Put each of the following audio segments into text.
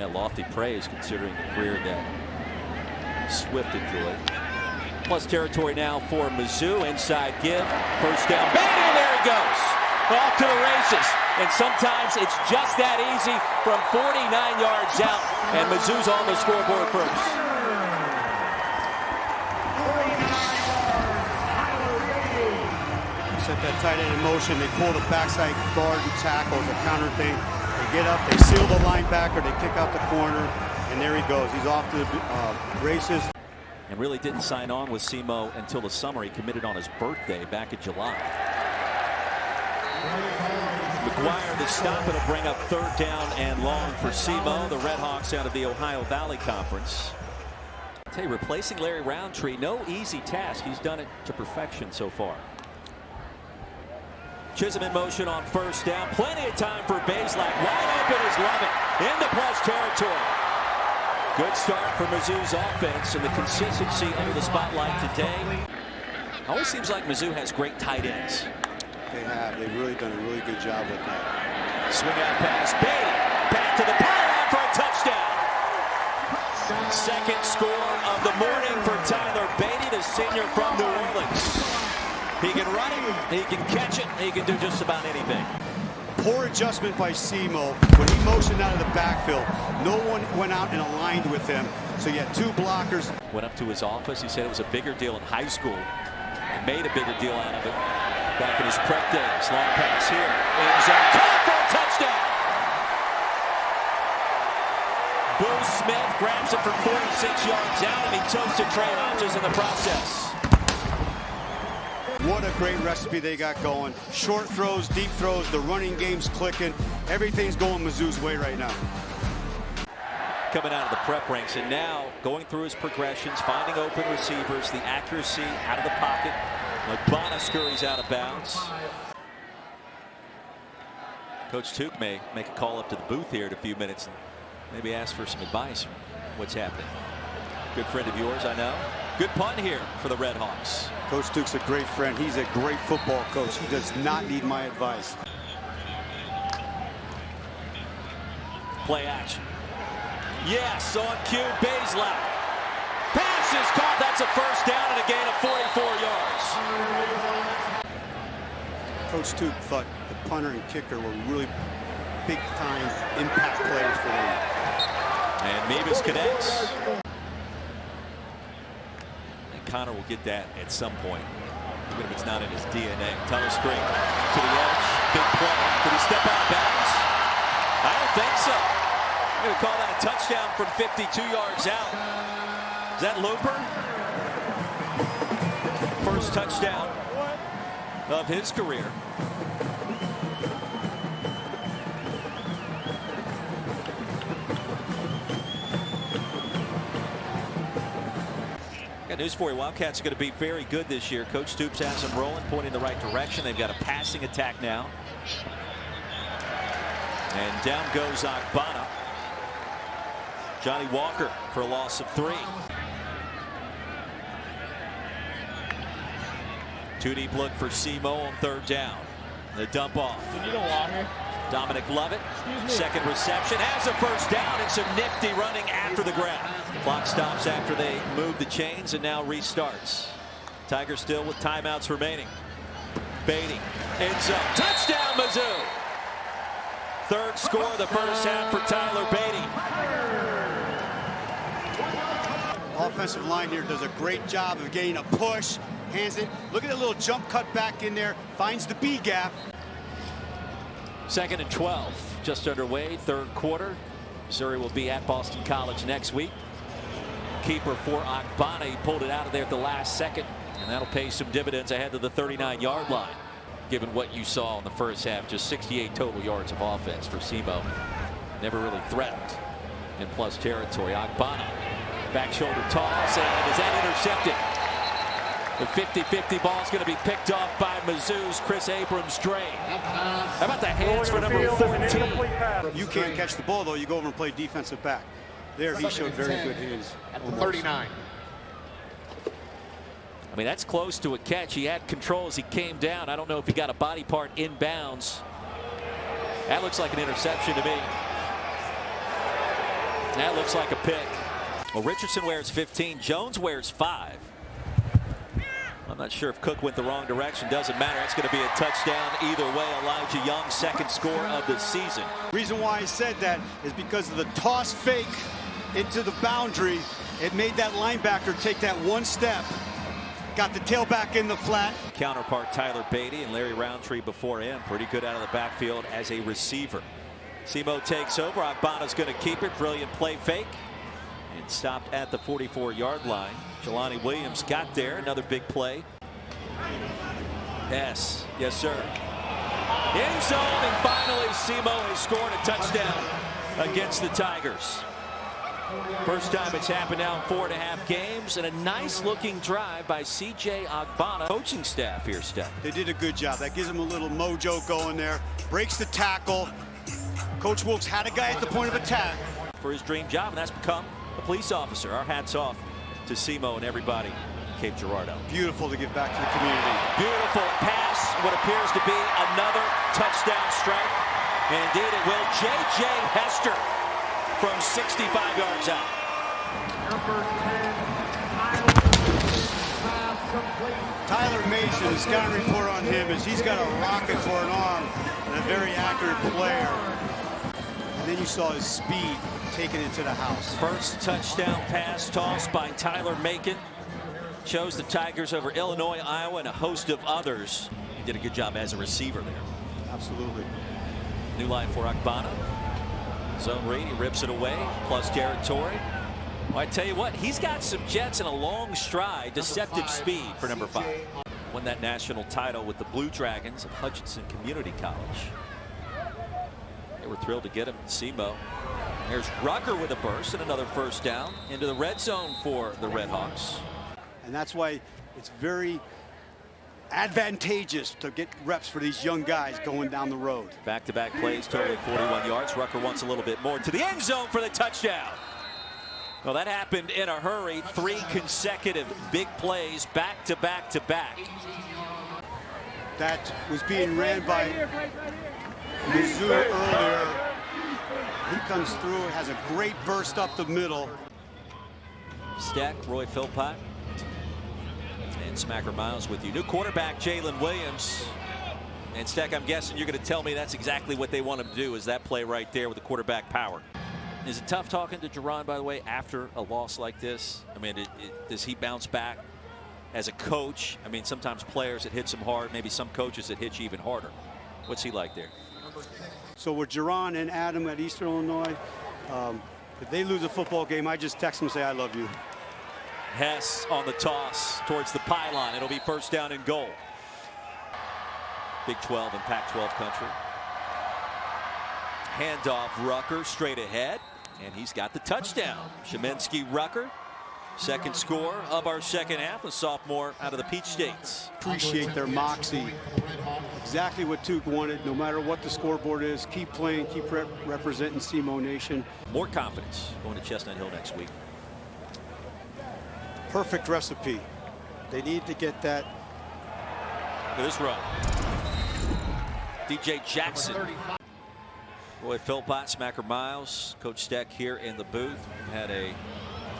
Yeah, lofty praise considering the career that Swift enjoyed. Plus territory now for Mizzou. Inside give. First down. Bang! And there he goes. Off to the races. And sometimes it's just that easy from 49 yards out. And Mizzou's on the scoreboard first. Set that tight end in motion. They pull the backside guard and tackle as a counter thing. They get up, they seal the linebacker, they kick out the corner, and there he goes. He's off to the races. And really didn't sign on with SEMO until the summer. He committed on his birthday back in July. McGuire the stop. It'll bring up third down and long for SEMO. The Redhawks out of the Ohio Valley Conference. I tell you, replacing Larry Roundtree, no easy task. He's done it to perfection so far. Chisholm in motion on first down. Plenty of time for Bazelak. Wide open is Lovett. Into plus territory. Good start for Mizzou's offense, and the consistency under the spotlight today. Always seems like Mizzou has great tight ends. They have. They've really done a really good job with that. Swing out pass. Beatty back to the pylon for a touchdown. Second score of the morning for Tyler Beatty, the senior from New Orleans. He can run it, he can catch it, he can do just about anything. Poor adjustment by SEMO. When he motioned out of the backfield, no one went out and aligned with him. So you had two blockers. Went up to his office. He said it was a bigger deal in high school. He made a bigger deal out of it back in his prep days. Long pass here. End zone. Caught for a touchdown. Boo Smith grabs it from 46 yards out, and he toasted Trey Hodges in the process. What a great recipe they got going. Short throws, deep throws, the running game's clicking. Everything's going Mizzou's way right now. Coming out of the prep ranks, and now going through his progressions, finding open receivers, the accuracy out of the pocket. Lagbana scurries out of bounds. Coach Tuke may make a call up to the booth here in a few minutes and maybe ask for some advice on what's happening. Good friend of yours, I know. Good punt here for the Redhawks. Coach Tuke's a great friend. He's a great football coach. He does not need my advice. Play action. Yes, on cue, Bazelak. Pass is caught. That's a first down and a gain of 44 yards. Coach Tuke thought the punter and kicker were really big-time impact players for him. And Mevis connects. Connor will get that at some point, even if it's not in his DNA. Tunnel screen to the edge. Big play. Could he step out of bounds? I don't think so. I'm going to call that a touchdown from 52 yards out. Is that Looper? First touchdown of his career. Got news for you. Wildcats are going to be very good this year. Coach Stoops has them rolling, pointing in the right direction. They've got a passing attack now. And down goes Akbana. Johnny Walker for a loss of 3. Two deep look for SEMO on third down. The dump off. You don't want her. Dominic Lovett, second reception, has a first down, and some nifty running after the grab. Clock stops after they move the chains and now restarts. Tigers still with timeouts remaining. Beatty, end zone, touchdown Mizzou! Third score of the first half for Tyler Beatty. Offensive line here does a great job of getting a push, hands it. Look at the little jump cut back in there, finds the B gap. 2nd and 12, just underway, third quarter. Missouri will be at Boston College next week. Keeper for Akbana, he pulled it out of there at the last second, and that'll pay some dividends ahead of the 39-yard line. Given what you saw in the first half, just 68 total yards of offense for SEMO. Never really threatened in plus territory. Akbana, back shoulder toss, and is that intercepted? The 50-50 ball is going to be picked off by Mizzou's Chris Abrams-Drain. How about the hands for number 14? You can't catch the ball, though. You go over and play defensive back. There, he showed very good hands. At the 39. I mean, that's close to a catch. He had control as he came down. I don't know if he got a body part inbounds. That looks like an interception to me. That looks like a pick. Well, Richardson wears 15. Jones wears 5. I'm not sure if Cook went the wrong direction. Doesn't matter. It's going to be a touchdown either way. Elijah Young's second score of the season. Reason why I said that is because of the toss fake into the boundary. It made that linebacker take that one step. Got the tailback in the flat. Counterpart Tyler Beatty and Larry Roundtree before him. Pretty good out of the backfield as a receiver. Simo takes over. Agbana's going to keep it. Brilliant play fake. And stopped at the 44-yard line. Jelani Williams got there. Another big play. Yes. Yes, sir. End zone, and finally Simo has scored a touchdown against the Tigers. First time it's happened now in 4.5 games, and a nice looking drive by C.J. Agbana. Coaching staff here, Steph. They did a good job. That gives them a little mojo going there. Breaks the tackle. Coach Wilkes had a guy at the point of attack. For his dream job, and that's become a police officer. Our hats off to Simo and everybody in Cape Girardeau. Beautiful to give back to the community. Beautiful pass, what appears to be another touchdown strike. And indeed it will. J.J. Hester from 65 yards out. Tyler Mason, the scouting report on him is he's got a rocket for an arm and a very accurate player. And then you saw his speed taking it to the house. First touchdown pass tossed by Tyler Macon. Chose the Tigers over Illinois, Iowa, and a host of others. He did a good job as a receiver there. Absolutely. New line for Agbana. Zone read, he rips it away, plus Jared Torrey. Well, I tell you what, he's got some jets and a long stride, deceptive speed for number 5. Won that national title with the Blue Dragons of Hutchinson Community College. They were thrilled to get him, Simo. There's Rucker with a burst and another first down into the red zone for the Redhawks. And that's why it's very advantageous to get reps for these young guys going down the road. Back-to-back plays, totaling 41 yards. Rucker wants a little bit more to the end zone for the touchdown. Well, that happened in a hurry. 3 consecutive big plays back-to-back-to-back. That was being ran by Mizzou earlier. He comes through, has a great burst up the middle. Steck, Roy Philpott, and Smacker Miles with you. New quarterback, Jalen Williams. And Steck, I'm guessing you're going to tell me that's exactly what they want him to do, is that play right there with the quarterback power. Is it tough talking to Jerron, by the way, after a loss like this? I mean, does he bounce back as a coach? I mean, sometimes players, it hits them hard. Maybe some coaches, it hits you even harder. What's he like there? So with Jerron and Adam at Eastern Illinois, if they lose a football game, I just text them and say, I love you. Hess on the toss towards the pylon. It'll be first down and goal. Big 12 and Pac-12 country. Handoff, Rucker straight ahead, and he's got the touchdown. Shemensky Rucker, second score of our second half, a sophomore out of the Peach States. Appreciate their moxie. Exactly what Tuke wanted, no matter what the scoreboard is. Keep playing, keep representing Simo Nation. More confidence going to Chestnut Hill next week. Perfect recipe. They need to get that. Look at this run. DJ Jackson. Roy Philpott, Smacker Miles, Coach Steck here in the booth. We've had a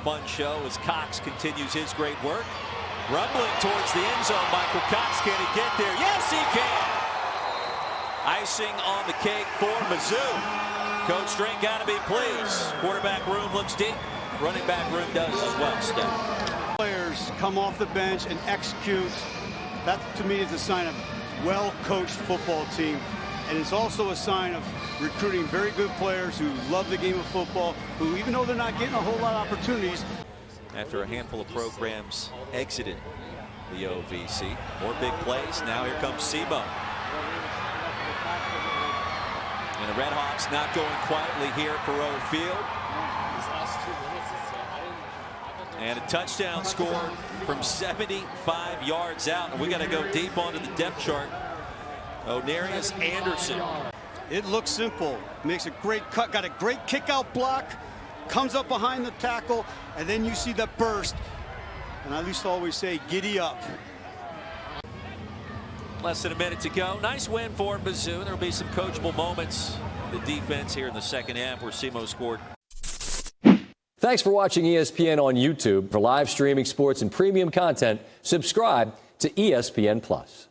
fun show as Cox continues his great work. Rumbling towards the end zone. Michael Cox, can he get there? Yes, he can. Icing on the cake for Mizzou. Coach String got to be pleased. Quarterback room looks deep. Running back room does as well, Steck. Players come off the bench and execute. That, to me, is a sign of well-coached football team. And it's also a sign of recruiting very good players who love the game of football, who, even though they're not getting a whole lot of opportunities. After a handful of programs exited the OVC, more big plays. Now here comes Simo. And the Redhawks not going quietly here for Rowe Field. And a touchdown scored from 75 yards out. And we got to go deep onto the depth chart. Onarius Anderson. It looks simple. Makes a great cut. Got a great kick out block. Comes up behind the tackle. And then you see the burst. And I used to always say, giddy up. Less than a minute to go. Nice win for Mizzou. There will be some coachable moments. The defense here in the second half where Simo scored. Thanks for watching ESPN on YouTube. For live streaming sports and premium content, subscribe to ESPN+.